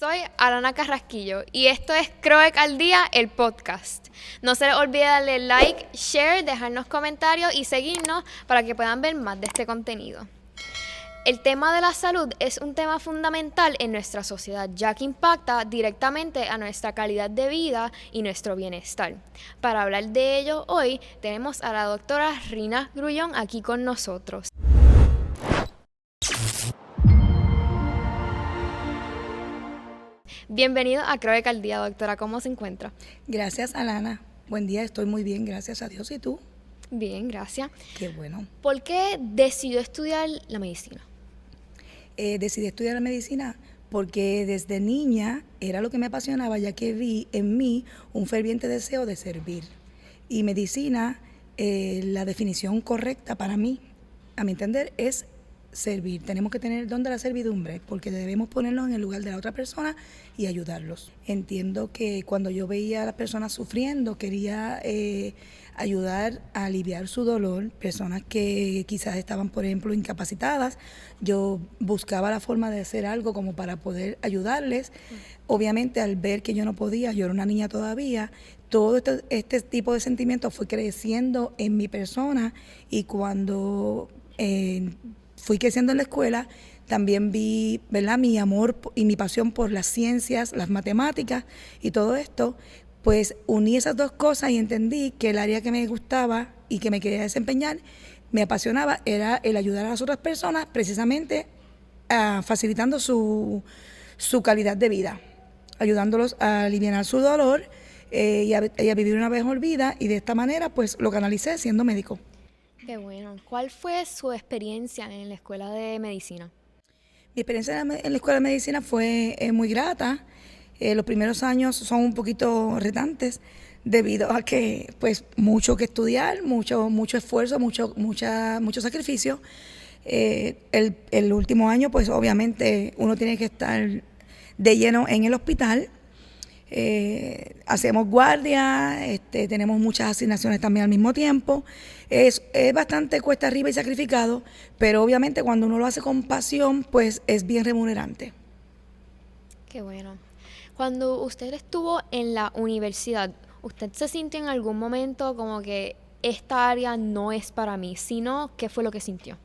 Soy Alana Carrasquillo y esto es Croec al Día, el podcast. No se les olvide darle like, share, dejarnos comentarios y seguirnos para que puedan ver más de este contenido. El tema de la salud es un tema fundamental en nuestra sociedad, ya que impacta directamente a nuestra calidad de vida y nuestro bienestar. Para hablar de ello hoy tenemos a la doctora Rina Grullón aquí con nosotros. Bienvenido a Croec al Día, doctora. ¿Cómo se encuentra? Gracias, Alana. Buen día, estoy muy bien, gracias a Dios. ¿Y tú? Bien, gracias. Qué bueno. ¿Por qué decidió estudiar la medicina? Decidí estudiar la medicina porque desde niña era lo que me apasionaba, ya que vi en mí un ferviente deseo de servir. Y medicina, la definición correcta para mí, a mi entender, es servir. Tenemos que tener el don de la servidumbre, porque debemos ponernos en el lugar de la otra persona y ayudarlos. Entiendo que cuando yo veía a las personas sufriendo, quería ayudar a aliviar su dolor, personas que quizás estaban, por ejemplo, incapacitadas, yo buscaba la forma de hacer algo como para poder ayudarles. Obviamente, al ver que yo no podía, yo era una niña todavía, todo este tipo de sentimientos fue creciendo en mi persona, y cuando fui creciendo en la escuela, también vi, ¿verdad?, mi amor y mi pasión por las ciencias, las matemáticas y todo esto. Pues uní esas dos cosas y entendí que el área que me gustaba y que me quería desempeñar, me apasionaba, era el ayudar a las otras personas, precisamente facilitando su calidad de vida, ayudándolos a aliviar su dolor y a vivir una mejor vida, y de esta manera pues lo canalicé siendo médico. Qué bueno. ¿Cuál fue su experiencia en la escuela de medicina? Mi experiencia en la escuela de medicina fue muy grata. Los primeros años son un poquito retantes debido a que pues mucho que estudiar, mucho esfuerzo, mucho sacrificio. El último año pues obviamente uno tiene que estar de lleno en el hospital. Hacemos guardia, tenemos muchas asignaciones también al mismo tiempo. Es bastante cuesta arriba y sacrificado, pero obviamente cuando uno lo hace con pasión, pues es bien remunerante. Qué bueno. Cuando usted estuvo en la universidad, ¿usted se sintió en algún momento como que esta área no es para mí, sino qué fue lo que sintió?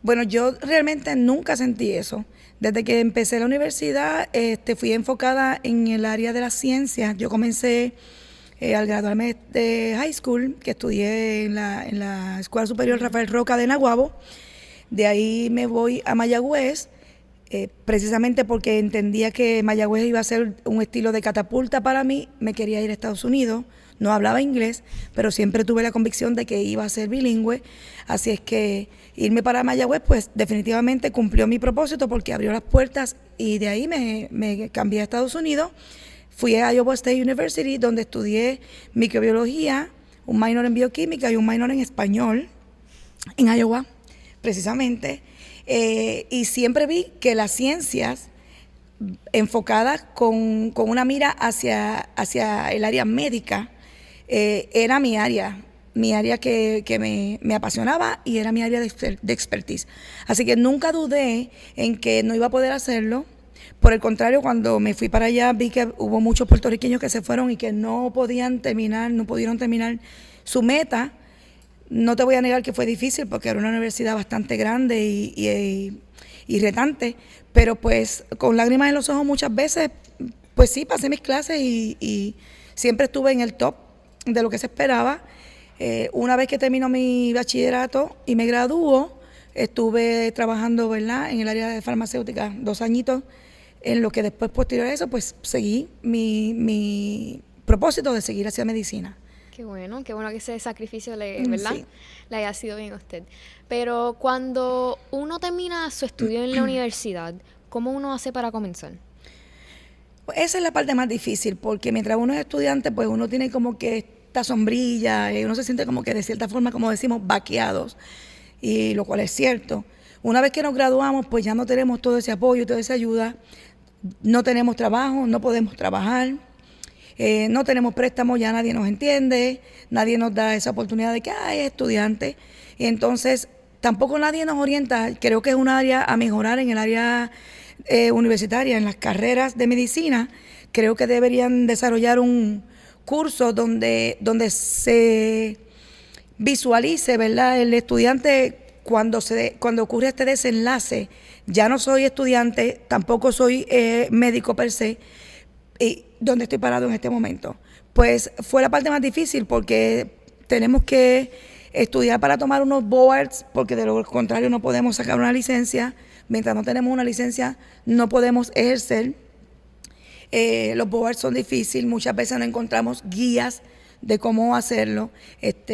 Bueno, yo realmente nunca sentí eso. Desde que empecé la universidad, fui enfocada en el área de las ciencias. Yo comencé al graduarme de high school, que estudié en la Escuela Superior Rafael Roca de Naguabo. De ahí me voy a Mayagüez, precisamente porque entendía que Mayagüez iba a ser un estilo de catapulta para mí. Me quería ir a Estados Unidos, no hablaba inglés, pero siempre tuve la convicción de que iba a ser bilingüe, así es que irme para Mayagüez pues definitivamente cumplió mi propósito, porque abrió las puertas, y de ahí me cambié a Estados Unidos. Fui a Iowa State University, donde estudié microbiología, un minor en bioquímica y un minor en español, en Iowa, precisamente. Y siempre vi que las ciencias enfocadas con una mira hacia el área médica era mi área que me apasionaba, y era mi área de expertise. Así que nunca dudé en que no iba a poder hacerlo. Por el contrario, cuando me fui para allá, vi que hubo muchos puertorriqueños que se fueron y que no pudieron terminar su meta. No te voy a negar que fue difícil, porque era una universidad bastante grande y retante, pero pues con lágrimas en los ojos muchas veces, pues sí, pasé mis clases y siempre estuve en el top de lo que se esperaba. Una vez que terminó mi bachillerato y me graduó, estuve trabajando, ¿verdad?, en el área de farmacéutica 2 añitos, en lo que después, posterior a eso, pues seguí mi propósito de seguir hacia medicina. Qué bueno que ese sacrificio ¿verdad?, Sí. le haya sido bien a usted. Pero cuando uno termina su estudio en la universidad, ¿cómo uno hace para comenzar? Esa es la parte más difícil, porque mientras uno es estudiante, pues uno tiene como que esta sombrilla, uno se siente como que de cierta forma, como decimos, vaqueados, y lo cual es cierto. Una vez que nos graduamos, pues ya no tenemos todo ese apoyo, toda esa ayuda, no tenemos trabajo, no podemos trabajar, no tenemos préstamos, ya nadie nos entiende, nadie nos da esa oportunidad de que es estudiante, y entonces tampoco nadie nos orienta. Creo que es un área a mejorar, en el área universitarias, en las carreras de medicina, creo que deberían desarrollar un curso donde se visualice, ¿verdad? El estudiante cuando ocurre este desenlace, ya no soy estudiante, tampoco soy médico per se, y donde estoy parado en este momento. Pues fue la parte más difícil porque tenemos que estudiar para tomar unos boards, porque de lo contrario no podemos sacar una licencia. Mientras no tenemos una licencia, no podemos ejercer. Los boards son difíciles, muchas veces no encontramos guías de cómo hacerlo.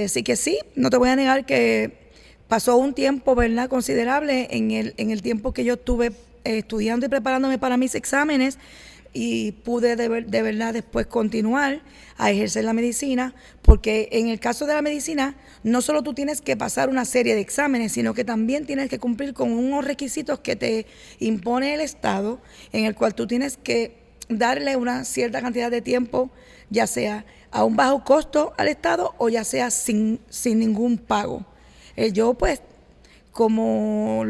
Así que sí, no te voy a negar que pasó un tiempo, ¿verdad?, considerable en el tiempo que yo estuve estudiando y preparándome para mis exámenes, y pude de verdad después continuar a ejercer la medicina, porque en el caso de la medicina no solo tú tienes que pasar una serie de exámenes, sino que también tienes que cumplir con unos requisitos que te impone el Estado, en el cual tú tienes que darle una cierta cantidad de tiempo, ya sea a un bajo costo al Estado o ya sea sin ningún pago. Yo pues, como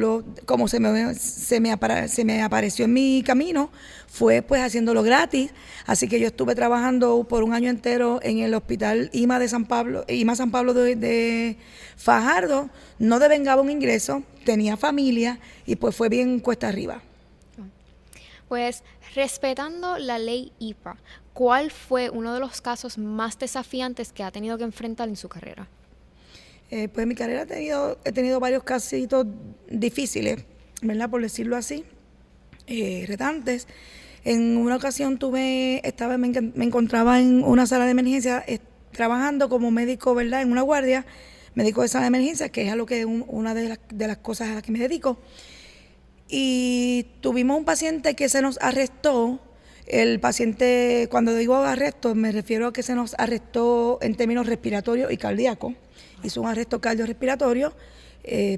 se me apareció en mi camino, fue pues haciéndolo gratis. Así que yo estuve trabajando por un año entero en el hospital IMA San Pablo de Fajardo. No devengaba un ingreso, tenía familia y pues fue bien cuesta arriba. Pues respetando la ley IPA, ¿cuál fue uno de los casos más desafiantes que ha tenido que enfrentar en su carrera? Pues en mi carrera he tenido varios casitos difíciles, ¿verdad?, por decirlo así, retantes. En una ocasión me encontraba en una sala de emergencia trabajando como médico, ¿verdad?, en una guardia, médico de sala de emergencia, que es a lo que una de las cosas a las que me dedico. Y tuvimos un paciente que se nos arrestó. El paciente, cuando digo arresto, me refiero a que se nos arrestó en términos respiratorios y cardíacos. Hizo un arresto cardiorrespiratorio.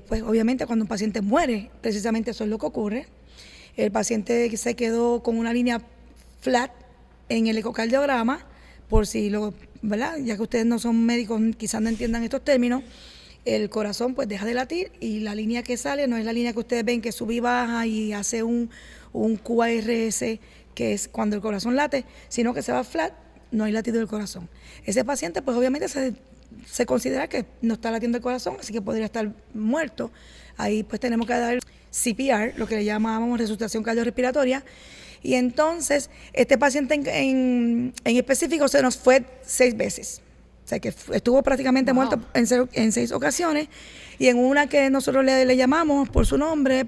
Pues obviamente cuando un paciente muere, precisamente eso es lo que ocurre. El paciente se quedó con una línea flat en el ecocardiograma, ¿verdad? Ya que ustedes no son médicos, quizás no entiendan estos términos. El corazón pues deja de latir y la línea que sale no es la línea que ustedes ven que sube y baja y hace un QRS, que es cuando el corazón late, sino que se va flat, no hay latido del corazón. Ese paciente pues obviamente se considera que no está latiendo el corazón, así que podría estar muerto. Ahí pues tenemos que dar CPR, lo que le llamábamos resucitación cardiorrespiratoria. Y entonces este paciente en específico se nos fue 6 veces. O sea que estuvo prácticamente muerto en 6 ocasiones, y en una que nosotros le llamamos por su nombre,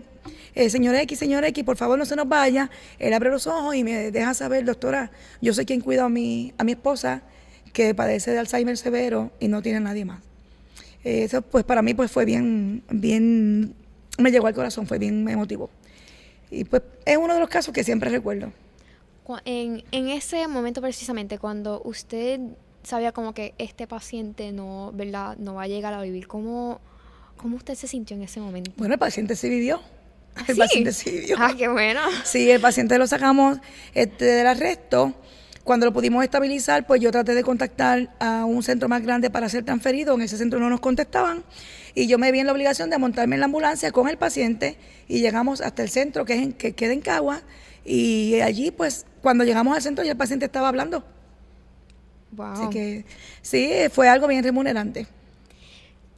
señor X, por favor no se nos vaya. Él abre los ojos y me deja saber: doctora, yo soy quien cuida a mi esposa, que padece de Alzheimer severo y no tiene a nadie más. Eso pues para mí pues fue bien, me llegó al corazón, fue bien emotivo. Y pues es uno de los casos que siempre recuerdo. En ese momento precisamente, cuando usted sabía como que este paciente no, ¿verdad?, no va a llegar a vivir, ¿cómo usted se sintió en ese momento? Bueno, el paciente sí vivió. El ¿Sí? paciente sí vivió. Ah, qué bueno. Sí, el paciente lo sacamos del arresto. Cuando lo pudimos estabilizar, pues yo traté de contactar a un centro más grande para ser transferido. En ese centro no nos contestaban y yo me vi en la obligación de montarme en la ambulancia con el paciente y llegamos hasta el centro que queda en Cagua, y allí pues cuando llegamos al centro ya el paciente estaba hablando. Wow. Así que sí, fue algo bien remunerante.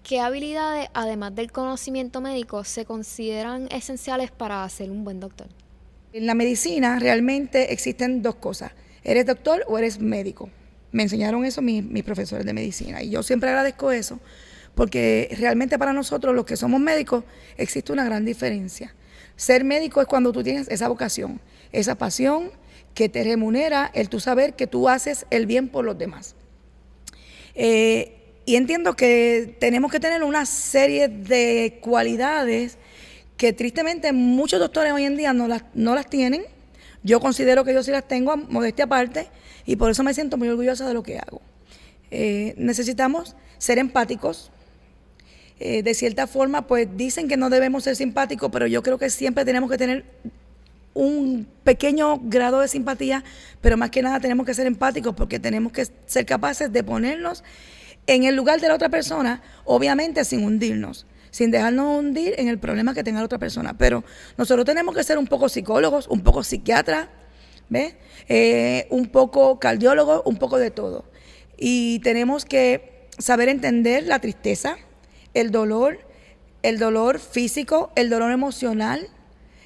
¿Qué habilidades, además del conocimiento médico, se consideran esenciales para ser un buen doctor? En la medicina realmente existen 2 cosas: ¿eres doctor o eres médico? Me enseñaron eso mis profesores de medicina, y yo siempre agradezco eso, porque realmente para nosotros los que somos médicos existe una gran diferencia. Ser médico es cuando tú tienes esa vocación, esa pasión que te remunera el tú saber que tú haces el bien por los demás. Y entiendo que tenemos que tener una serie de cualidades que tristemente muchos doctores hoy en día no las tienen. Yo considero que yo sí las tengo, modestia aparte, y por eso me siento muy orgullosa de lo que hago. Necesitamos ser empáticos. De cierta forma, pues dicen que no debemos ser simpáticos, pero yo creo que siempre tenemos que tener un pequeño grado de simpatía, pero más que nada tenemos que ser empáticos, porque tenemos que ser capaces de ponernos en el lugar de la otra persona, obviamente sin hundirnos. sin dejarnos hundir en el problema que tenga la otra persona. Pero nosotros tenemos que ser un poco psicólogos, un poco psiquiatras, ¿ves? Un poco cardiólogos, un poco de todo. Y tenemos que saber entender la tristeza, el dolor físico, el dolor emocional,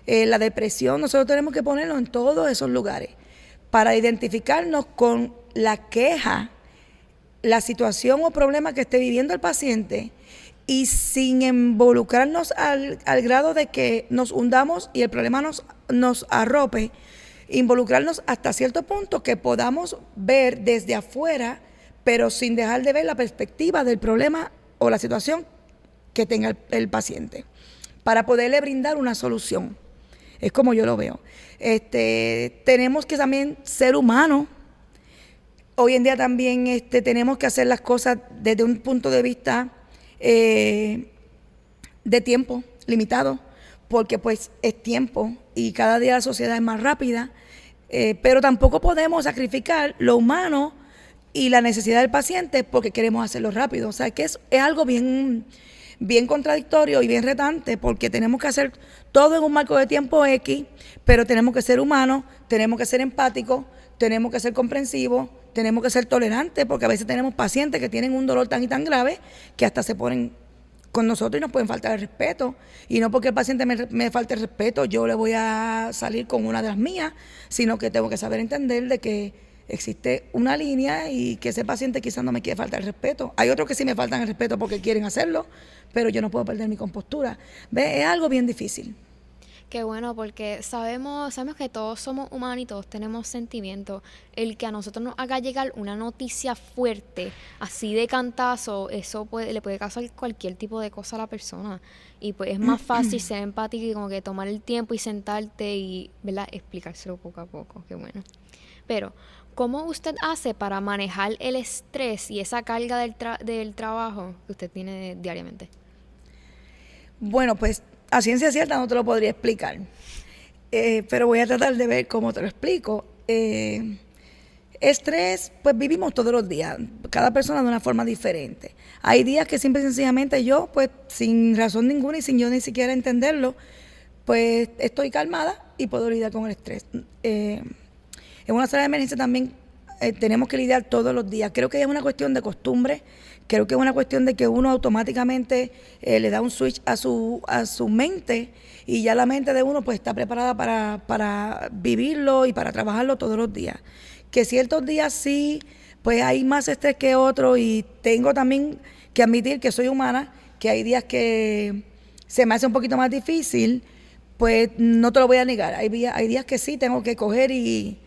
la depresión. Nosotros tenemos que ponerlo en todos esos lugares para identificarnos con la queja, la situación o problema que esté viviendo el paciente, y sin involucrarnos al grado de que nos hundamos y el problema nos arrope, involucrarnos hasta cierto punto que podamos ver desde afuera, pero sin dejar de ver la perspectiva del problema o la situación que tenga el paciente, para poderle brindar una solución. Es como yo lo veo. Tenemos que también ser humanos. Hoy en día también tenemos que hacer las cosas desde un punto de vista de tiempo limitado, porque pues es tiempo y cada día la sociedad es más rápida, pero tampoco podemos sacrificar lo humano y la necesidad del paciente porque queremos hacerlo rápido. O sea, que es algo bien contradictorio y bien retante, porque tenemos que hacer todo en un marco de tiempo X, pero tenemos que ser humanos, tenemos que ser empáticos, tenemos que ser comprensivos, tenemos que ser tolerantes, porque a veces tenemos pacientes que tienen un dolor tan y tan grave que hasta se ponen con nosotros y nos pueden faltar el respeto. Y no porque el paciente me falte el respeto, yo le voy a salir con una de las mías, sino que tengo que saber entender de que existe una línea y que ese paciente quizás no me quiere faltar el respeto. Hay otros que sí me faltan el respeto porque quieren hacerlo, pero yo no puedo perder mi compostura. ¿Ves? Es algo bien difícil. Qué bueno, porque sabemos que todos somos humanos y todos tenemos sentimientos. El que a nosotros nos haga llegar una noticia fuerte, así de cantazo, eso le puede causar cualquier tipo de cosa a la persona. Y pues es más fácil ser empático y como que tomar el tiempo y sentarte y, ¿verdad?, explicárselo poco a poco. Qué bueno. Pero, ¿cómo usted hace para manejar el estrés y esa carga del trabajo que usted tiene diariamente? Bueno, pues a ciencia cierta no te lo podría explicar, pero voy a tratar de ver cómo te lo explico. Estrés, pues vivimos todos los días, cada persona de una forma diferente. Hay días que simple y sencillamente yo, pues sin razón ninguna y sin yo ni siquiera entenderlo, pues estoy calmada y puedo lidiar con el estrés. En una sala de emergencia también tenemos que lidiar todos los días. Creo que es una cuestión de costumbre, creo que es una cuestión de que uno automáticamente le da un switch a su mente, y ya la mente de uno pues está preparada para vivirlo y para trabajarlo todos los días. Que ciertos días sí, pues hay más estrés que otros, y tengo también que admitir que soy humana, que hay días que se me hace un poquito más difícil, pues no te lo voy a negar. Hay días que sí tengo que coger y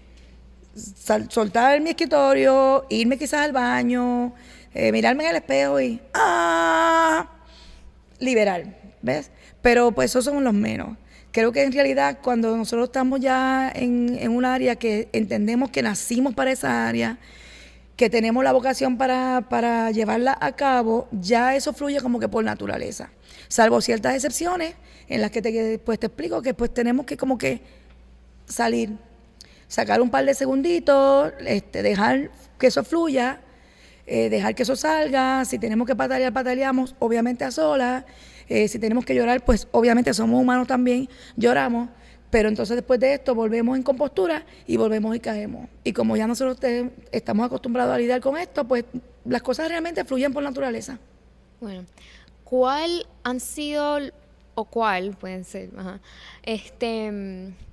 soltar mi escritorio, irme quizás al baño, mirarme en el espejo y liberar, ¿ves? Pero pues esos son los menos. Creo que en realidad cuando nosotros estamos ya en un área que entendemos que nacimos para esa área, que tenemos la vocación para llevarla a cabo, ya eso fluye como que por naturaleza. Salvo ciertas excepciones en las que te explico que pues tenemos que como que salir, sacar un par de segunditos, dejar que eso fluya, dejar que eso salga. Si tenemos que patalear, pataleamos, obviamente a solas. Si tenemos que llorar, pues obviamente somos humanos también, lloramos. Pero entonces después de esto volvemos en compostura y volvemos y caemos. Y como ya nosotros estamos acostumbrados a lidiar con esto, pues las cosas realmente fluyen por naturaleza. Bueno, ¿cuál han sido, o cuál pueden ser,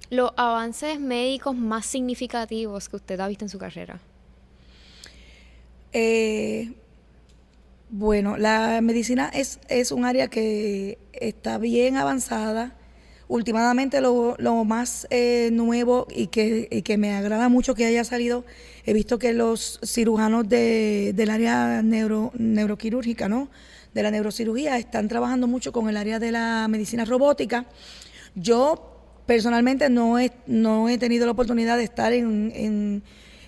los avances médicos más significativos que usted ha visto en su carrera? Bueno, la medicina es un área que está bien avanzada. Últimamente lo más nuevo y que me agrada mucho que haya salido, he visto que los cirujanos del área neuroquirúrgica, ¿no?, de la neurocirugía, están trabajando mucho con el área de la medicina robótica. Yo personalmente no he tenido la oportunidad de estar en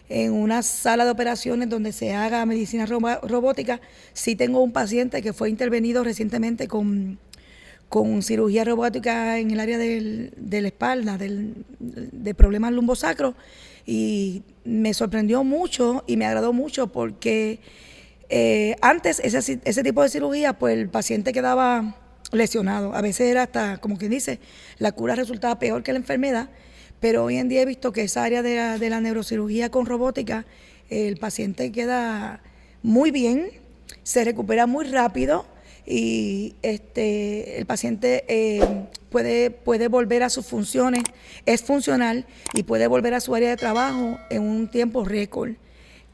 una sala de operaciones donde se haga medicina robótica. Sí tengo un paciente que fue intervenido recientemente con cirugía robótica en el área de la espalda, de problemas lumbosacros, y me sorprendió mucho y me agradó mucho porque antes ese tipo de cirugía, pues el paciente quedaba lesionado. A veces era hasta, como quien dice, la cura resultaba peor que la enfermedad, pero hoy en día he visto que esa área de la neurocirugía con robótica, el paciente queda muy bien, se recupera muy rápido y el paciente puede volver a sus funciones, es funcional y puede volver a su área de trabajo en un tiempo récord.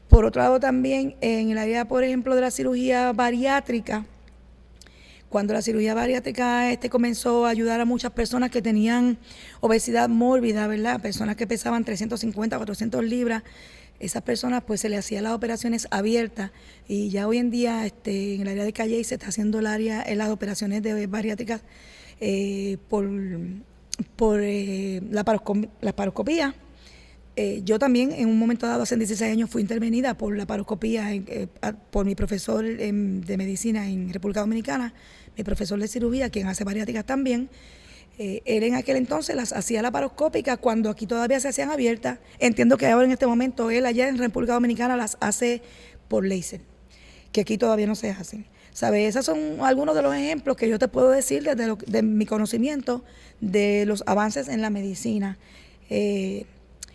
Por otro lado también en el área, por ejemplo, de la cirugía bariátrica, cuando la cirugía bariátrica comenzó a ayudar a muchas personas que tenían obesidad mórbida, ¿verdad? Personas que pesaban 350, 400 libras, esas personas pues se les hacían las operaciones abiertas y ya hoy en día en el área de Calle se está haciendo las operaciones de bariátricas por la paroscopía. Yo también en un momento dado, hace 16 años, fui intervenida por la paroscopía por mi profesor de medicina en República Dominicana, mi profesor de cirugía, quien hace bariátricas también. Él en aquel entonces las hacía laparoscópicas cuando aquí todavía se hacían abiertas. Entiendo que ahora en este momento él allá en República Dominicana las hace por láser, que aquí todavía no se hacen. ¿Sabes? Esos son algunos de los ejemplos que yo te puedo decir de mi conocimiento de los avances en la medicina. En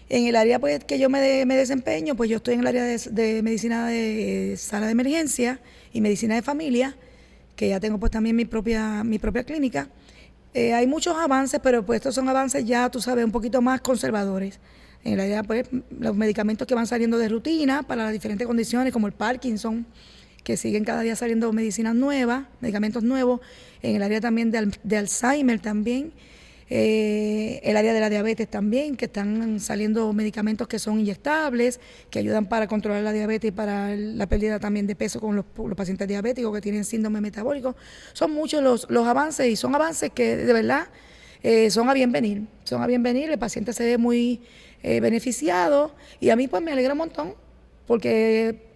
el área pues, que yo me desempeño, pues yo estoy en el área de medicina de sala de emergencia y medicina de familia, que ya tengo pues también mi propia clínica. Hay muchos avances, pero pues estos son avances ya, tú sabes, un poquito más conservadores. En el área, pues, los medicamentos que van saliendo de rutina para las diferentes condiciones, como el Parkinson, que siguen cada día saliendo medicinas nuevas, medicamentos nuevos. En el área también de Alzheimer también. El área de la diabetes también, que están saliendo medicamentos que son inyectables, que ayudan para controlar la diabetes y para la pérdida también de peso con los pacientes diabéticos que tienen síndrome metabólico. Son muchos los avances y son avances que de verdad son a bienvenir, el paciente se ve muy beneficiado y a mí pues me alegra un montón porque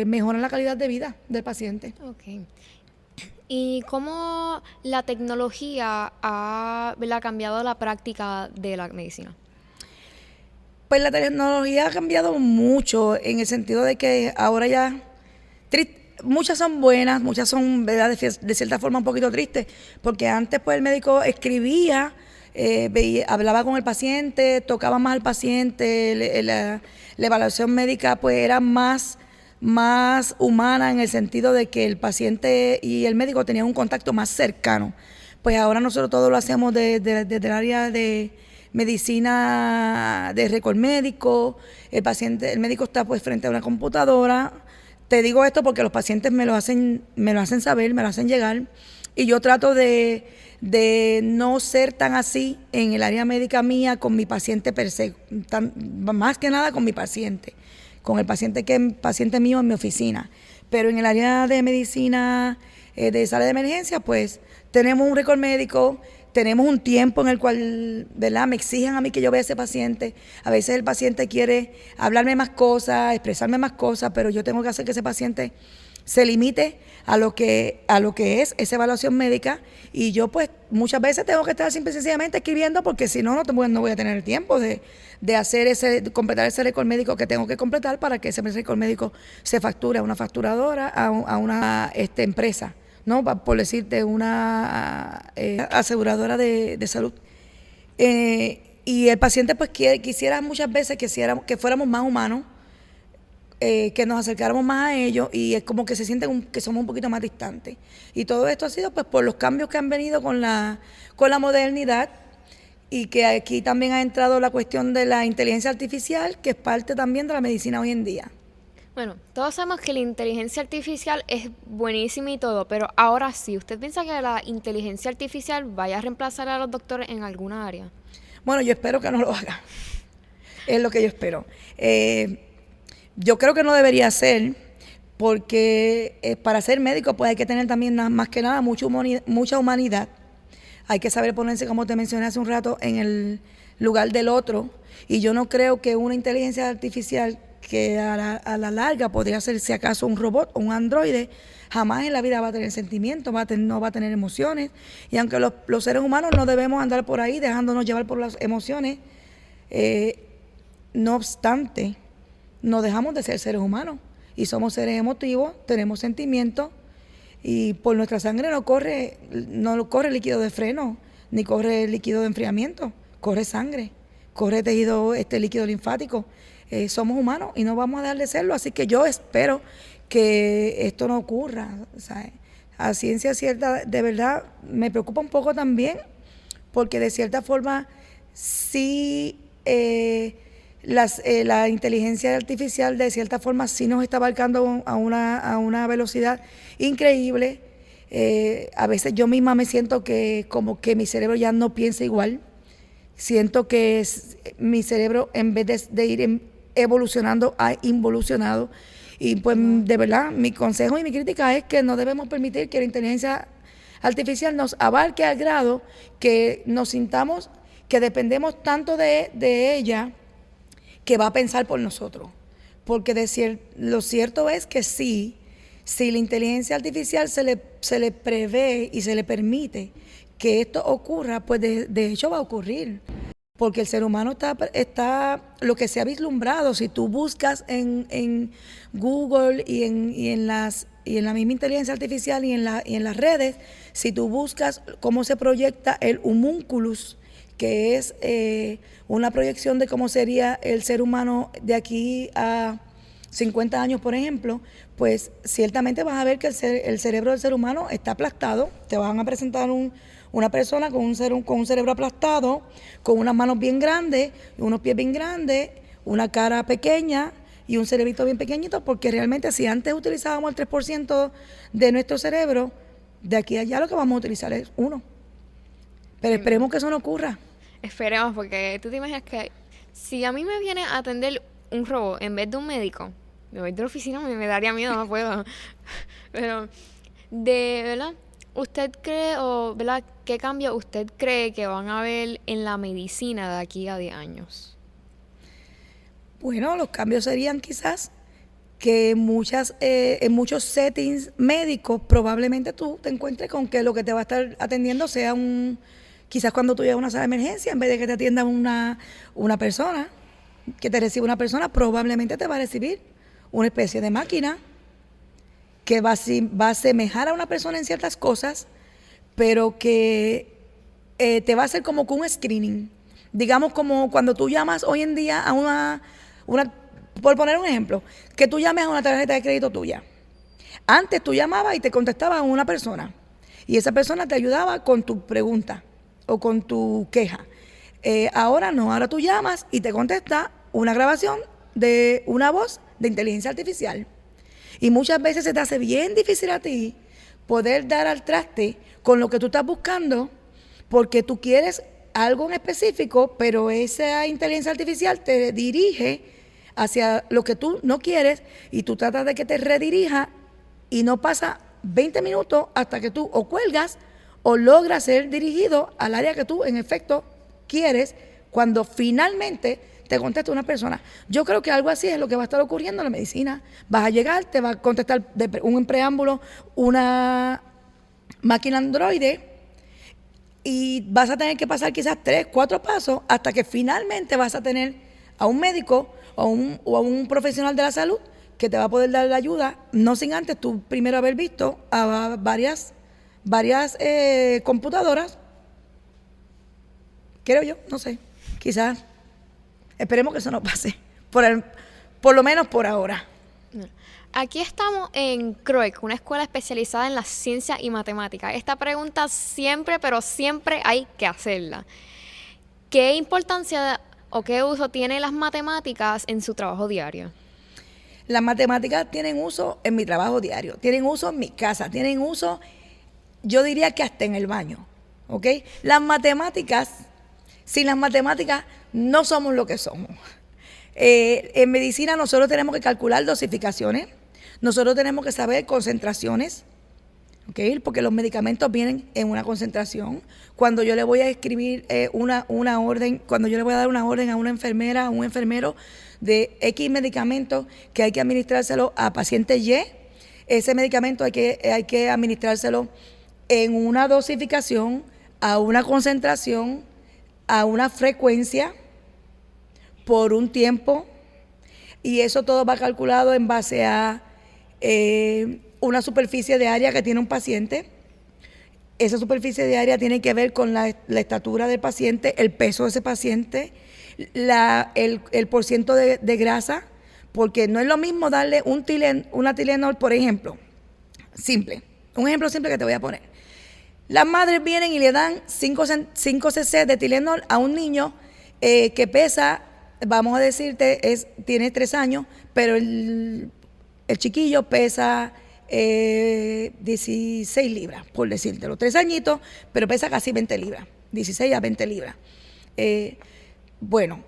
mejoran la calidad de vida del paciente. Okay. ¿Y cómo la tecnología ha, ¿verdad?, cambiado la práctica de la medicina? Pues la tecnología ha cambiado mucho en el sentido de que ahora ya muchas son buenas, muchas son, ¿verdad?, de cierta forma un poquito tristes, porque antes pues el médico escribía, hablaba con el paciente, tocaba más al paciente, la evaluación médica pues era más humana en el sentido de que el paciente y el médico tenían un contacto más cercano. Pues ahora nosotros todo lo hacemos desde el área de medicina de récord médico, el médico está pues frente a una computadora. Te digo esto porque los pacientes me lo hacen saber, me lo hacen llegar, y yo trato de no ser tan así en el área médica mía con mi paciente per se, más que nada con mi paciente. Con el paciente mío en mi oficina. Pero en el área de medicina de sala de emergencia, pues tenemos un récord médico, tenemos un tiempo en el cual, ¿verdad?, me exigen a mí que yo vea a ese paciente. A veces el paciente quiere hablarme más cosas, expresarme más cosas, pero yo tengo que hacer que ese paciente se limite a lo que es esa evaluación médica, y yo pues muchas veces tengo que estar simple y sencillamente escribiendo porque si no, no voy a tener el tiempo de completar ese récord médico que tengo que completar para que ese récord médico se facture a una facturadora, a una empresa, ¿no? Por decirte, una aseguradora de salud. Y el paciente pues quisiera muchas veces que fuéramos más humanos, que nos acercáramos más a ellos, y es como que se sienten que somos un poquito más distantes. Y todo esto ha sido pues por los cambios que han venido con la modernidad, y que aquí también ha entrado la cuestión de la inteligencia artificial, que es parte también de la medicina hoy en día. Bueno, todos sabemos que la inteligencia artificial es buenísima y todo, pero ahora sí, ¿usted piensa que la inteligencia artificial vaya a reemplazar a los doctores en alguna área? Bueno, yo espero que no lo haga. Es lo que yo espero. Yo creo que no debería ser, porque para ser médico pues hay que tener también más que nada mucha humanidad. Hay que saber ponerse, como te mencioné hace un rato, en el lugar del otro. Y yo no creo que una inteligencia artificial que a la larga podría ser, si acaso, un robot o un androide, jamás en la vida va a tener sentimientos, no va a tener emociones. Y aunque los seres humanos no debemos andar por ahí dejándonos llevar por las emociones, no obstante, no dejamos de ser seres humanos y somos seres emotivos, tenemos sentimientos, y por nuestra sangre no corre líquido de freno, ni corre líquido de enfriamiento, corre sangre, corre tejido líquido linfático. Somos humanos y no vamos a dejar de serlo, así que yo espero que esto no ocurra. O sea, a ciencia cierta, de verdad, me preocupa un poco también, porque de cierta forma sí la inteligencia artificial de cierta forma sí nos está abarcando a una velocidad increíble. A veces yo misma me siento que como que mi cerebro ya no piensa igual. Siento que mi cerebro, en vez de ir evolucionando, ha involucionado. Y pues de verdad, mi consejo y mi crítica es que no debemos permitir que la inteligencia artificial nos abarque al grado que nos sintamos que dependemos tanto de ella que va a pensar por nosotros. Porque lo cierto es que sí, si la inteligencia artificial se le prevé y se le permite que esto ocurra, pues de hecho va a ocurrir. Porque el ser humano está lo que se ha vislumbrado. Si tú buscas en Google y en la misma inteligencia artificial y en las redes, si tú buscas cómo se proyecta el homúnculus, que es una proyección de cómo sería el ser humano de aquí a 50 años, por ejemplo, pues ciertamente vas a ver que el cerebro del ser humano está aplastado. Te van a presentar una persona con un cerebro aplastado, con unas manos bien grandes, unos pies bien grandes, una cara pequeña y un cerebrito bien pequeñito, porque realmente si antes utilizábamos el 3% de nuestro cerebro, de aquí a allá lo que vamos a utilizar es 1%. Pero esperemos que eso no ocurra. Esperemos, porque tú te imaginas que si a mí me viene a atender un robot en vez de un médico, me voy de la oficina, me daría miedo, no puedo. Pero, ¿verdad? ¿Usted cree, verdad, qué cambio usted cree que van a haber en la medicina de aquí a 10 años? Bueno, los cambios serían quizás que en muchos settings médicos probablemente tú te encuentres con que lo que te va a estar atendiendo sea quizás cuando tú llegas a una sala de emergencia, en vez de que te atienda una persona, que te reciba una persona, probablemente te va a recibir una especie de máquina que va a asemejar a una persona en ciertas cosas, pero que te va a hacer como que un screening. Digamos como cuando tú llamas hoy en día a por poner un ejemplo, que tú llames a una tarjeta de crédito tuya. Antes tú llamabas y te contestaba una persona, y esa persona te ayudaba con tu pregunta o con tu queja. Ahora no, ahora tú llamas y te contesta una grabación de una voz de inteligencia artificial. Y muchas veces se te hace bien difícil a ti poder dar al traste con lo que tú estás buscando, porque tú quieres algo en específico, pero esa inteligencia artificial te dirige hacia lo que tú no quieres y tú tratas de que te redirija y no pasa 20 minutos hasta que tú o cuelgas o logras ser dirigido al área que tú en efecto quieres cuando finalmente te contesta una persona. Yo creo que algo así es lo que va a estar ocurriendo en la medicina. Vas a llegar, te va a contestar un preámbulo una máquina androide y vas a tener que pasar quizás 3, 4 pasos hasta que finalmente vas a tener a un médico o a un profesional de la salud que te va a poder dar la ayuda, no sin antes tú primero haber visto a varias computadoras, creo yo, no sé, quizás. Esperemos que eso no pase, por lo menos por ahora. Aquí estamos en CROEC, una escuela especializada en la ciencia y matemática. Esta pregunta siempre, pero siempre hay que hacerla. ¿Qué importancia o qué uso tienen las matemáticas en su trabajo diario? Las matemáticas tienen uso en mi trabajo diario, tienen uso en mi casa, tienen uso, yo diría que hasta en el baño, ¿ok? Sin las matemáticas no somos lo que somos. En medicina nosotros tenemos que calcular dosificaciones, nosotros tenemos que saber concentraciones, ¿okay? Porque los medicamentos vienen en una concentración. Cuando yo le voy a escribir una orden, cuando yo le voy a dar una orden a una enfermera, a un enfermero de X medicamento que hay que administrárselo a paciente Y, ese medicamento hay que administrárselo en una dosificación, a una concentración, a una frecuencia, por un tiempo, y eso todo va calculado en base a una superficie de área que tiene un paciente. Esa superficie de área tiene que ver con la estatura del paciente, el peso de ese paciente, el porciento de grasa, porque no es lo mismo darle una Tylenol, por ejemplo, simple. Un ejemplo simple que te voy a poner. Las madres vienen y le dan 5 cc de Tylenol a un niño que pesa, vamos a decirte, tiene 3 años, pero el chiquillo pesa 16 libras, por decírtelo. 3 añitos, pero pesa casi 20 libras, 16 a 20 libras. Bueno,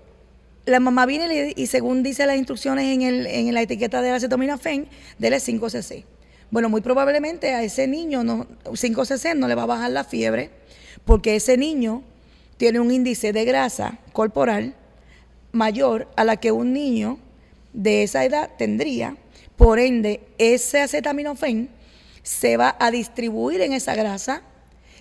la mamá viene y según dice las instrucciones en la etiqueta de la acetaminofén, dele 5 cc. Bueno, muy probablemente a ese niño 5 cc no le va a bajar la fiebre, porque ese niño tiene un índice de grasa corporal mayor a la que un niño de esa edad tendría. Por ende, ese acetaminofén se va a distribuir en esa grasa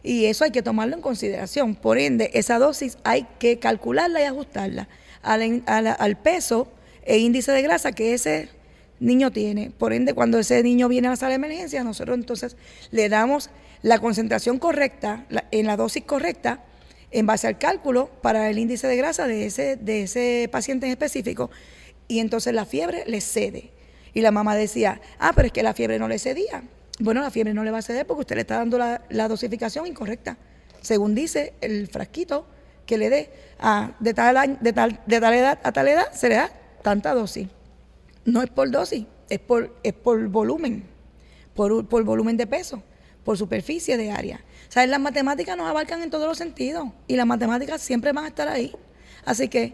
y eso hay que tomarlo en consideración. Por ende, esa dosis hay que calcularla y ajustarla al peso e índice de grasa que ese niño tiene. Por ende, cuando ese niño viene a la sala de emergencia, nosotros entonces le damos la concentración correcta, en la dosis correcta, en base al cálculo para el índice de grasa de ese paciente en específico, y entonces la fiebre le cede. Y la mamá decía, pero es que la fiebre no le cedía. Bueno, la fiebre no le va a ceder porque usted le está dando la dosificación incorrecta. Según dice el frasquito que le dé, de tal edad a tal edad se le da tanta dosis. No es por dosis, es por volumen, por volumen de peso, por superficie de área. O sea, las matemáticas nos abarcan en todos los sentidos y las matemáticas siempre van a estar ahí. Así que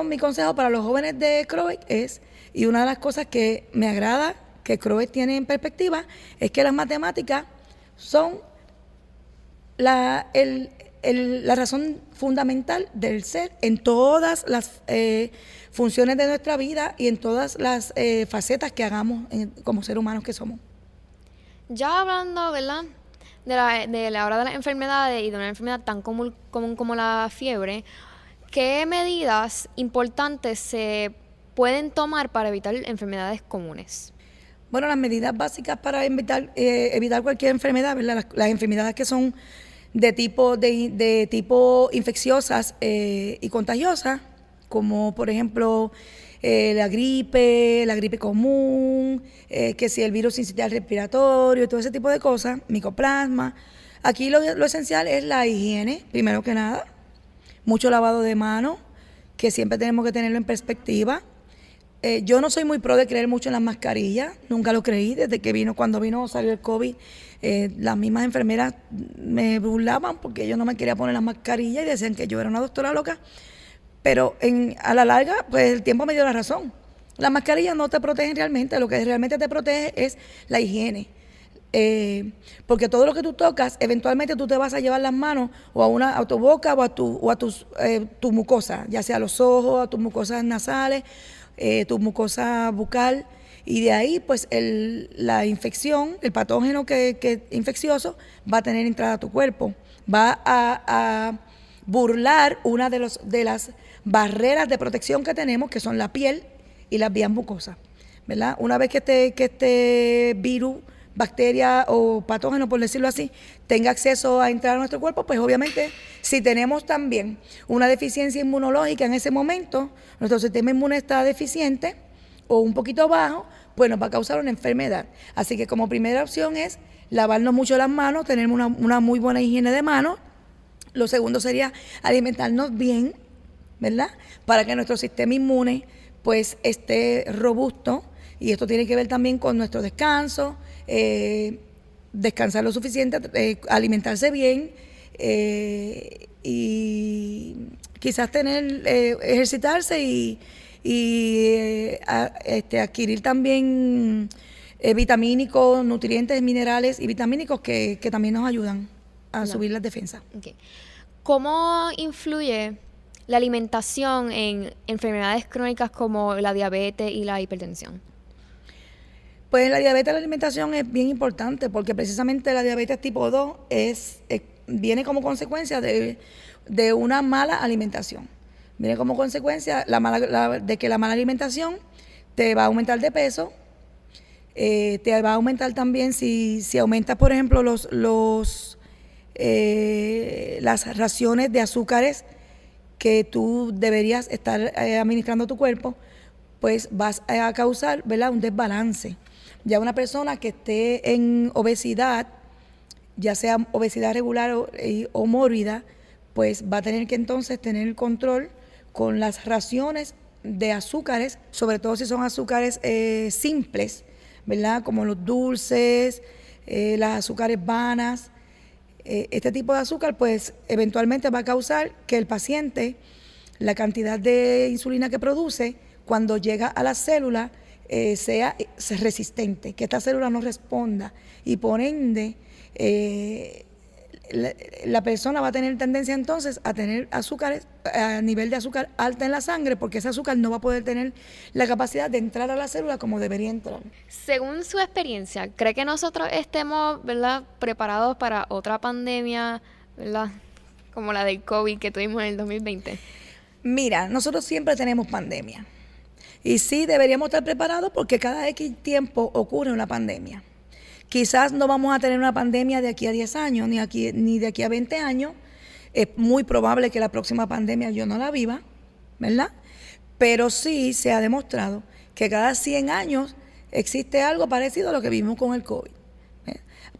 mi consejo para los jóvenes de CROEC es, y una de las cosas que me agrada que CROEC tiene en perspectiva, es que las matemáticas son la razón fundamental del ser en todas las funciones de nuestra vida y en todas las facetas que hagamos como seres humanos que somos. Ya hablando, ¿verdad?, de la hora de las enfermedades y de una enfermedad tan común como la fiebre, ¿qué medidas importantes se pueden tomar para evitar enfermedades comunes? Bueno, las medidas básicas para evitar cualquier enfermedad, ¿verdad? Las enfermedades que son de tipo infecciosas y contagiosas, como por ejemplo la gripe común, que si el virus sincitial respiratorio, todo ese tipo de cosas, micoplasma. Aquí lo esencial es la higiene, primero que nada, mucho lavado de manos, que siempre tenemos que tenerlo en perspectiva. Yo no soy muy pro de creer mucho en las mascarillas, nunca lo creí, desde que cuando salió el COVID, las mismas enfermeras me burlaban porque yo no me quería poner las mascarillas y decían que yo era una doctora loca, pero a la larga, pues el tiempo me dio la razón. Las mascarillas no te protegen realmente, lo que realmente te protege es la higiene. Porque todo lo que tú tocas, eventualmente tú te vas a llevar las manos a tu boca o a tu mucosa, ya sea los ojos, a tus mucosas nasales, tu mucosa bucal, y de ahí pues la infección, el patógeno que infeccioso va a tener entrada a tu cuerpo, va a burlar una de las barreras de protección que tenemos, que son la piel y las vías mucosas, ¿verdad? Una vez que este virus, bacteria o patógeno, por decirlo así, tenga acceso a entrar a nuestro cuerpo, pues obviamente si tenemos también una deficiencia inmunológica en ese momento, nuestro sistema inmune está deficiente o un poquito bajo, pues nos va a causar una enfermedad. Así que como primera opción es lavarnos mucho las manos, tener una muy buena higiene de manos. Lo segundo sería alimentarnos bien, ¿verdad? Para que nuestro sistema inmune pues esté robusto, y esto tiene que ver también con nuestro descanso, descansar lo suficiente, alimentarse bien y quizás ejercitarse y adquirir también vitamínicos, nutrientes, minerales y vitamínicos que también nos ayudan a subir las defensas. Okay. ¿Cómo influye la alimentación en enfermedades crónicas como la diabetes y la hipertensión? Pues la diabetes y la alimentación es bien importante porque precisamente la diabetes tipo 2 viene como consecuencia de una mala alimentación. Viene como consecuencia de que la mala alimentación te va a aumentar de peso, Te va a aumentar también si aumentas, por ejemplo, las raciones de azúcares que tú deberías estar administrando a tu cuerpo, pues vas a causar, ¿verdad?, un desbalance. Ya una persona que esté en obesidad, ya sea obesidad regular o mórbida, pues va a tener que entonces tener control con las raciones de azúcares, sobre todo si son azúcares simples, ¿verdad?, como los dulces, las azúcares vanas. Este tipo de azúcar, pues eventualmente va a causar que el paciente, la cantidad de insulina que produce, cuando llega a la célula, sea resistente, que esta célula no responda, y por ende la persona va a tener tendencia entonces a tener azúcares, a nivel de azúcar alta en la sangre, porque ese azúcar no va a poder tener la capacidad de entrar a la célula como debería entrar. Según su experiencia, ¿cree que nosotros estemos, ¿verdad?, preparados para otra pandemia, ¿verdad?, como la del COVID que tuvimos en el 2020? Mira, nosotros siempre tenemos pandemia. Y sí, deberíamos estar preparados porque cada X tiempo ocurre una pandemia. Quizás no vamos a tener una pandemia de aquí a 10 años, ni de aquí a 20 años. Es muy probable que la próxima pandemia yo no la viva, ¿verdad? Pero sí se ha demostrado que cada 100 años existe algo parecido a lo que vivimos con el COVID.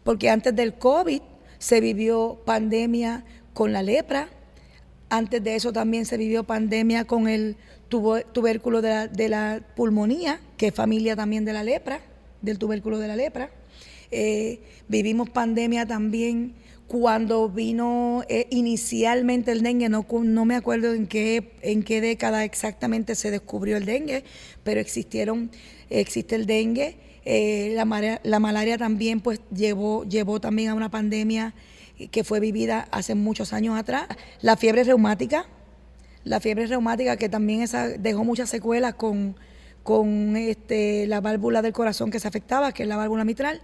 Porque antes del COVID se vivió pandemia con la lepra. Antes de eso también se vivió pandemia con el tubérculo de la pulmonía, que es familia también de la lepra, del tubérculo de la lepra. Vivimos pandemia también cuando vino inicialmente el dengue, no me acuerdo en qué década exactamente se descubrió el dengue, pero existe el dengue. La malaria también pues llevó también a una pandemia que fue vivida hace muchos años atrás. La fiebre reumática que también esa dejó muchas secuelas con la válvula del corazón que se afectaba, que es la válvula mitral.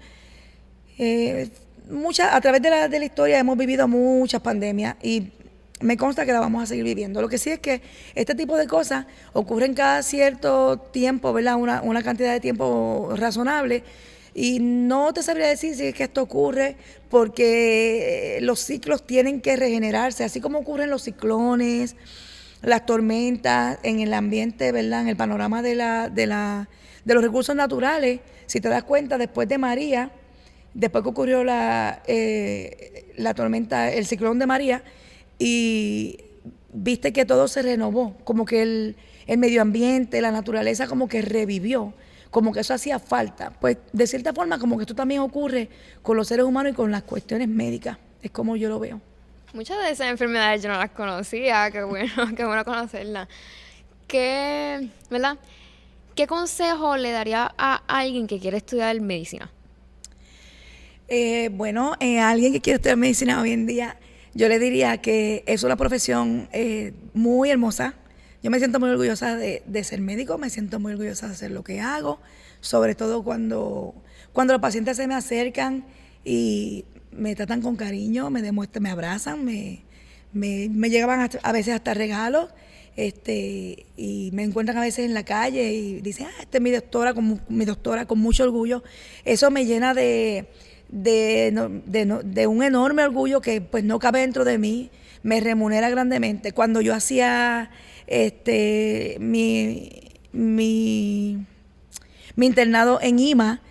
A través de la historia hemos vivido muchas pandemias y me consta que la vamos a seguir viviendo. Lo que sí es que este tipo de cosas ocurren cada cierto tiempo, ¿verdad?, una cantidad de tiempo razonable. Y no te sabría decir si es que esto ocurre porque los ciclos tienen que regenerarse, así como ocurren los ciclones, las tormentas en el ambiente, ¿verdad?, en el panorama de los recursos naturales. Si te das cuenta, después de María, después que ocurrió la tormenta, el ciclón de María, y viste que todo se renovó, como que el medio ambiente, la naturaleza como que revivió, como que eso hacía falta. Pues de cierta forma como que esto también ocurre con los seres humanos y con las cuestiones médicas, es como yo lo veo. Muchas de esas enfermedades yo no las conocía, qué bueno conocerlas. ¿Verdad? ¿Qué consejo le daría a alguien que quiere estudiar medicina? A alguien que quiere estudiar medicina hoy en día, yo le diría que es una profesión muy hermosa. Yo me siento muy orgullosa de ser médico, me siento muy orgullosa de hacer lo que hago, sobre todo cuando los pacientes se me acercan y me tratan con cariño, me abrazan, me llegaban a veces hasta regalos, y me encuentran a veces en la calle y dicen, esta es mi doctora con mucho orgullo. Eso me llena de un enorme orgullo que pues no cabe dentro de mí, me remunera grandemente. Cuando yo hacía mi internado en IMA,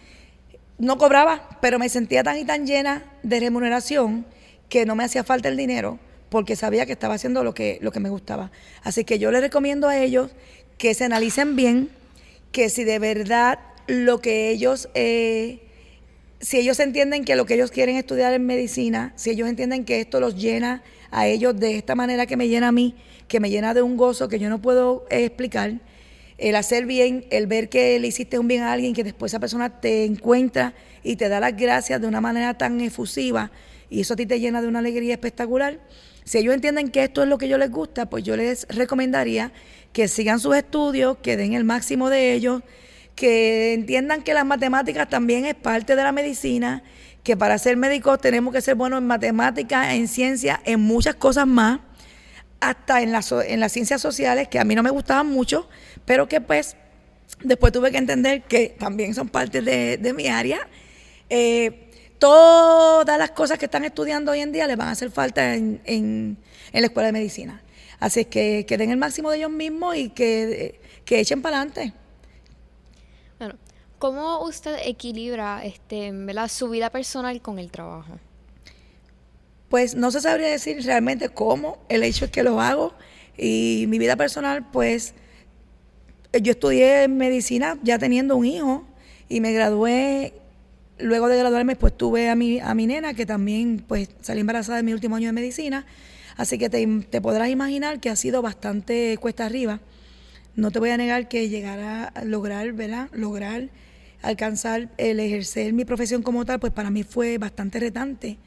no cobraba, pero me sentía tan y tan llena de remuneración que no me hacía falta el dinero porque sabía que estaba haciendo lo que me gustaba. Así que yo les recomiendo a ellos que se analicen bien, que si de verdad si ellos entienden que lo que ellos quieren estudiar en medicina, si ellos entienden que esto los llena a ellos de esta manera que me llena a mí, que me llena de un gozo que yo no puedo explicar, el hacer bien, el ver que le hiciste un bien a alguien, que después esa persona te encuentra y te da las gracias de una manera tan efusiva y eso a ti te llena de una alegría espectacular. Si ellos entienden que esto es lo que yo les gusta, pues yo les recomendaría que sigan sus estudios, que den el máximo de ellos, que entiendan que las matemáticas también es parte de la medicina, que para ser médicos tenemos que ser buenos en matemáticas, en ciencia, en muchas cosas más, hasta en las ciencias sociales, que a mí no me gustaban mucho, pero que pues Después tuve que entender que también son parte de mi área. Todas las cosas que están estudiando hoy en día les van a hacer falta en la escuela de medicina. Así es que den el máximo de ellos mismos y que echen para adelante. Bueno, ¿cómo usted equilibra ¿verdad? Su vida personal con el trabajo? Pues no se sabría decir realmente cómo, el hecho es que lo hago y mi vida personal, pues yo estudié medicina ya teniendo un hijo y me gradué. Luego de graduarme, pues tuve a mi nena, que también pues salí embarazada en mi último año de medicina, así que te podrás imaginar que ha sido bastante cuesta arriba. No te voy a negar que llegar a lograr, ¿verdad? Lograr alcanzar el ejercer mi profesión como tal, pues para mí fue bastante retante.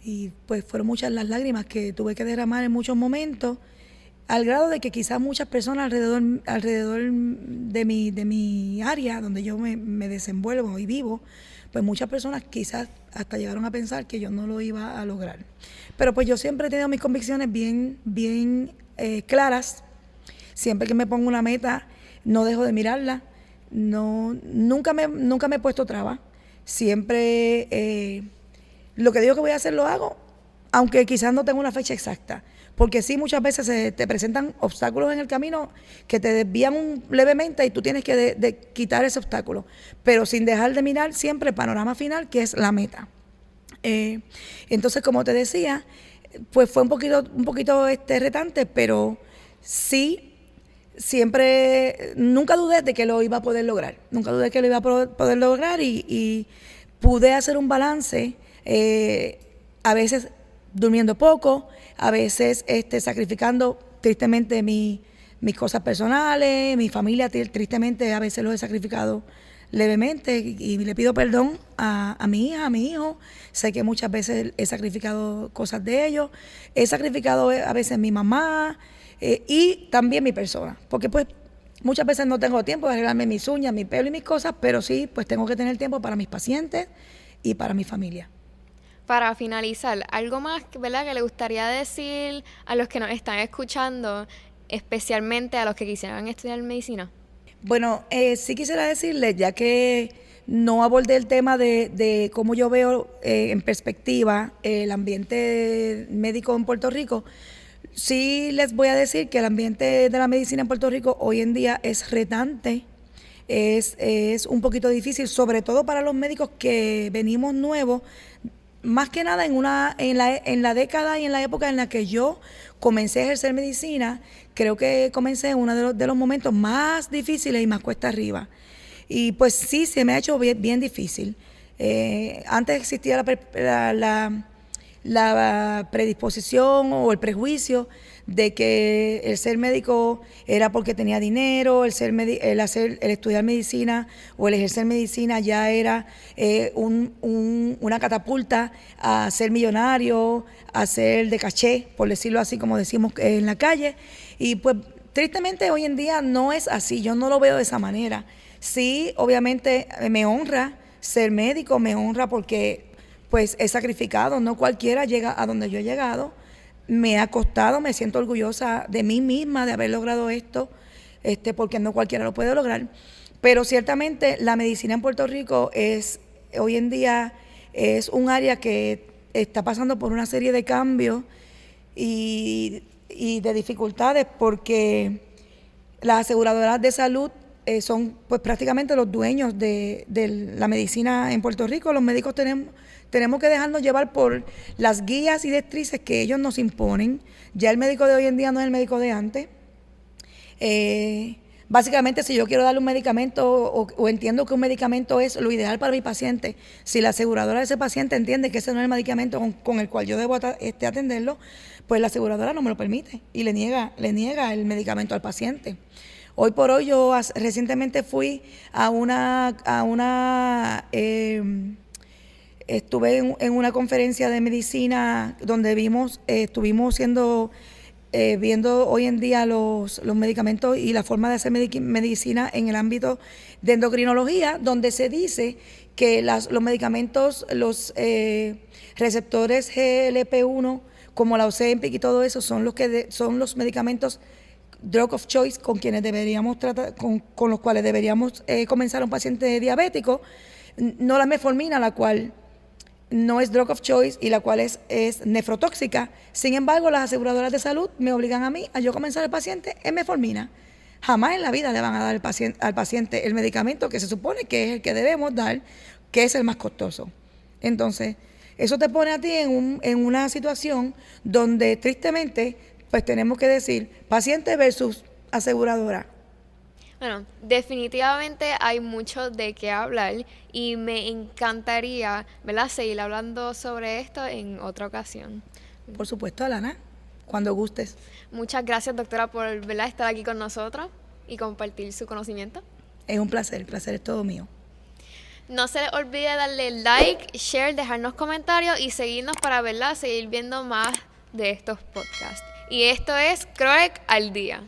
Y pues fueron muchas las lágrimas que tuve que derramar en muchos momentos, al grado de que quizás muchas personas alrededor de mi área, donde yo me desenvuelvo y vivo, pues muchas personas quizás hasta llegaron a pensar que yo no lo iba a lograr. Pero pues yo siempre he tenido mis convicciones bien claras. Siempre que me pongo una meta, no dejo de mirarla. No, nunca me he puesto traba. Siempre lo que digo que voy a hacer lo hago, aunque quizás no tenga una fecha exacta. Porque sí, muchas veces se te presentan obstáculos en el camino que te desvían levemente y tú tienes que de quitar ese obstáculo, pero sin dejar de mirar siempre el panorama final, que es la meta. Entonces, como te decía, pues fue un poquito retante, pero sí, siempre, nunca dudé de que lo iba a poder lograr. Nunca dudé que lo iba a poder lograr y pude hacer un balance, a veces durmiendo poco, a veces sacrificando tristemente mis cosas personales, mi familia, tristemente a veces los he sacrificado levemente y le pido perdón a mi hija, a mi hijo. Sé que muchas veces he sacrificado cosas de ellos, he sacrificado a veces mi mamá y también mi persona, porque pues muchas veces no tengo tiempo de arreglarme mis uñas, mi pelo y mis cosas, pero sí, pues tengo que tener tiempo para mis pacientes y para mi familia. Para finalizar, algo más, ¿verdad? Que le gustaría decir a los que nos están escuchando, especialmente a los que quisieran estudiar medicina. Bueno, sí quisiera decirles, ya que no abordé el tema de cómo yo veo en perspectiva el ambiente médico en Puerto Rico, sí les voy a decir que el ambiente de la medicina en Puerto Rico hoy en día es retante, es un poquito difícil, sobre todo para los médicos que venimos nuevos. Más que nada en la década y en la época en la que yo comencé a ejercer medicina, creo que comencé en uno de los momentos más difíciles y más cuesta arriba. Y pues sí, se me ha hecho bien difícil. Antes existía la predisposición o el prejuicio de que el ser médico era porque tenía dinero, el estudiar medicina o el ejercer medicina ya era una catapulta a ser millonario, a ser de caché, por decirlo así como decimos en la calle. Y pues tristemente hoy en día no es así, yo no lo veo de esa manera. Sí, obviamente me honra ser médico, me honra porque pues he sacrificado, no cualquiera llega a donde yo he llegado, me ha costado, me siento orgullosa de mí misma de haber logrado esto, porque no cualquiera lo puede lograr, pero ciertamente la medicina en Puerto Rico hoy en día es un área que está pasando por una serie de cambios y de dificultades porque las aseguradoras de salud son pues prácticamente los dueños de la medicina en Puerto Rico. Los médicos tenemos que dejarnos llevar por las guías y directrices que ellos nos imponen. Ya el médico de hoy en día no es el médico de antes. Básicamente, si yo quiero darle un medicamento o entiendo que un medicamento es lo ideal para mi paciente, si la aseguradora de ese paciente entiende que ese no es el medicamento con el cual yo debo atenderlo, pues la aseguradora no me lo permite y le niega el medicamento al paciente. Hoy por hoy yo recientemente fui estuve en una conferencia de medicina donde estuvimos viendo hoy en día los medicamentos y la forma de hacer medicina en el ámbito de endocrinología, donde se dice que los medicamentos, los receptores GLP-1, como la Ozempic y todo eso, son los medicamentos drug of choice con quienes deberíamos tratar, con los cuales deberíamos comenzar un paciente diabético, no la metformina, la cual no es drug of choice y la cual es nefrotóxica. Sin embargo, las aseguradoras de salud me obligan a mí a yo comenzar el paciente en metformina. Jamás en la vida le van a dar al paciente el medicamento que se supone que es el que debemos dar, que es el más costoso. Entonces, eso te pone a ti en una situación donde tristemente pues tenemos que decir paciente versus aseguradora. Bueno, definitivamente hay mucho de qué hablar y me encantaría, ¿verdad?, seguir hablando sobre esto en otra ocasión. Por supuesto, Alana, cuando gustes. Muchas gracias, doctora, por, ¿verdad?, estar aquí con nosotros y compartir su conocimiento. Es un placer, el placer es todo mío. No se les olvide darle like, share, dejarnos comentarios y seguirnos para, ¿verdad?, seguir viendo más de estos podcasts. Y esto es Croec al Día.